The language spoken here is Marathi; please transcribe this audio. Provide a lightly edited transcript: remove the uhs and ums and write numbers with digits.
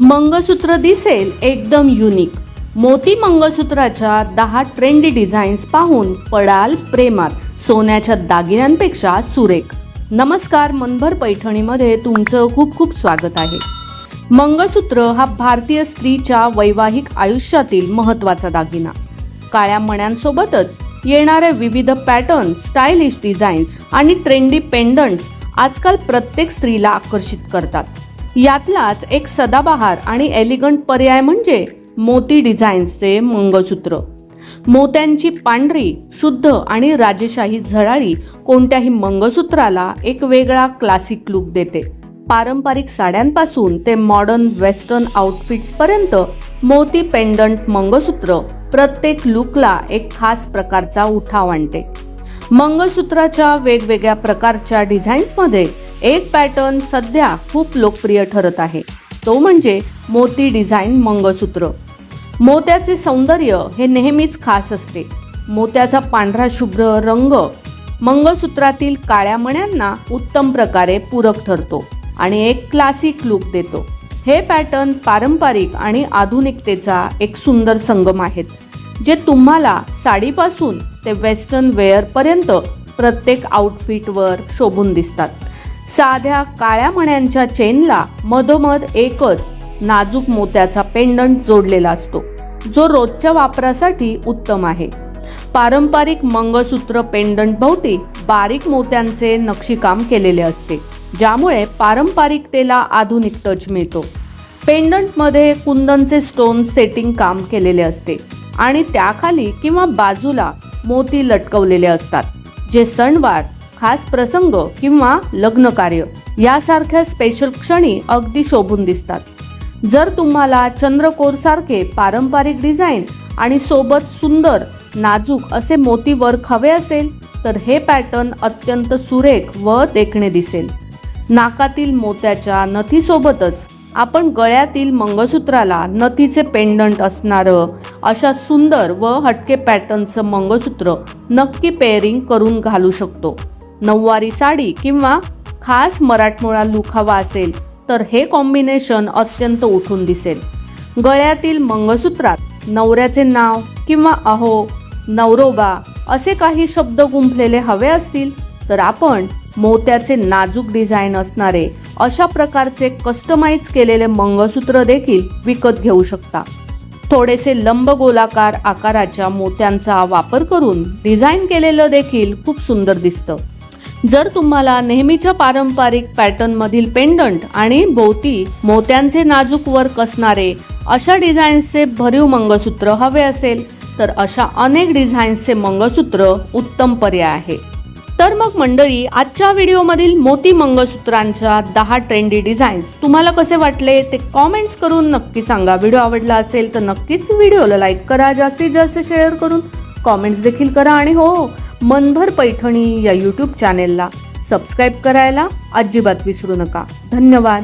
मंगळसूत्र दिसेल एकदम युनिक। मोती मंगळसूत्राच्या 10 ट्रेंडी डिझाईन्स पाहून पडाल प्रेमात। सोन्याच्या दागिन्यांपेक्षा सुरेख। नमस्कार, मनभर पैठणीमध्ये तुमचं खूप खूप स्वागत आहे। मंगळसूत्र हा भारतीय स्त्रीच्या वैवाहिक आयुष्यातील महत्त्वाचा दागिना। काळ्या मण्यांसोबतच येणारे विविध पॅटर्न, स्टायलिश डिझाईन्स आणि ट्रेंडी पेंडंट्स आजकाल प्रत्येक स्त्रीला आकर्षित करतात। यातलाच एक सदाबहार आणि एलिगंट पर्याय म्हणजे मोती डिझाईन्सचे मंगळसूत्र। मोत्यांची पांढरी, शुद्ध आणि राजेशाही झळाळी कोणत्याही मंगळसूत्राला एक वेगळा क्लासिक लुक देते। पारंपरिक साड्यांपासून ते मॉडर्न वेस्टर्न आउटफिट्स पर्यंत मोती पेंडंट मंगळसूत्र प्रत्येक लुकला एक खास प्रकारचा उठाव आणते। मंगळसूत्राच्या वेगवेगळ्या प्रकारच्या डिझाईन्समध्ये एक पॅटर्न सध्या खूप लोकप्रिय ठरत आहे, तो म्हणजे मोती डिझाईन मंगळसूत्र। मोत्याचे सौंदर्य हे नेहमीच खास असते। मोत्याचा पांढरा शुभ्र रंग मंगळसूत्रातील काळ्या मण्यांना उत्तम प्रकारे पूरक ठरतो आणि एक क्लासिक लुक देतो। हे पॅटर्न पारंपरिक आणि आधुनिकतेचा एक सुंदर संगम आहेत, जे तुम्हाला साडीपासून ते वेस्टर्न वेअर पर्यंत प्रत्येक आउटफिटवर शोभून दिसतात। साध्या काळ्या मण्यांच्या चेनला मधोमध एकच नाजूक मोत्याचा पेंडंट जोडलेला असतो, जो रोजच्या वापरासाठी उत्तम आहे। पारंपरिक मंगळसूत्र पेंडंट भोवती बारीक मोत्यांचे नक्षीकाम केलेले असते, ज्यामुळे पारंपरिकतेला आधुनिक टच मिळतो। पेंडंटमध्ये कुंदनचे स्टोन सेटिंग काम केलेले असते आणि त्याखाली किंवा बाजूला मोती लटकवलेले असतात, जे सणवार, खास प्रसंग किंवा लग्न कार्य यासारख्या स्पेशल क्षणी अगदी शोभून दिसतात। जर तुम्हाला चंद्रकोर सारखे पारंपरिक डिझाईन आणि सोबत सुंदर नाजूक असे मोती वर्क हवे असेल तर हे पॅटर्न अत्यंत सुरेख व देखणे दिसेल। नाकातील मोत्याच्या नथीसोबतच आपण गळ्यातील मंगळसूत्राला नथीचे पेंडंट असणारं अशा सुंदर व हटके पॅटर्नचं मंगळसूत्र नक्की पेअरिंग करून घालू शकतो। नऊवारी साडी किंवा खास मराठमोळा लुक हवा असेल तर हे कॉम्बिनेशन अत्यंत उठून दिसेल। गळ्यातील मंगळसूत्रात नवऱ्याचे नाव किंवा अहो, नवरोबा असे काही शब्द गुंफलेले हवे असतील तर आपण मोत्याचे नाजूक डिझाईन असणारे अशा प्रकारचे कस्टमाइज केलेले मंगळसूत्र देखील विकत घेऊ शकता। थोडेसे लंबगोलाकार आकाराच्या मोत्यांचा वापर करून डिझाईन केलेलं देखील खूप सुंदर दिसतं। जर तुम्हाला नेहमीच्या पारंपरिक पॅटर्नमधील पेंडंट आणि भोवती मोत्यांचे नाजूक वर्क असणारे अशा डिझाईन्सचे भरीव मंगळसूत्र हवे असेल तर अशा अनेक डिझाईन्सचे मंगळसूत्र उत्तम पर्याय आहे। तर मग मंडळी, आजच्या व्हिडिओमधील मोती मंगळसूत्रांच्या 10 ट्रेंडी डिझाईन्स तुम्हाला कसे वाटले ते कॉमेंट्स करून नक्की सांगा। व्हिडिओ आवडला असेल तर नक्कीच व्हिडिओला लाईक करा, जास्तीत जास्त शेअर करून कॉमेंट्स देखील करा आणि हो, मनभर पैठणी या यूट्यूब चॅनेलला सबस्क्राईब करायला अजिबात विसरू नका। धन्यवाद।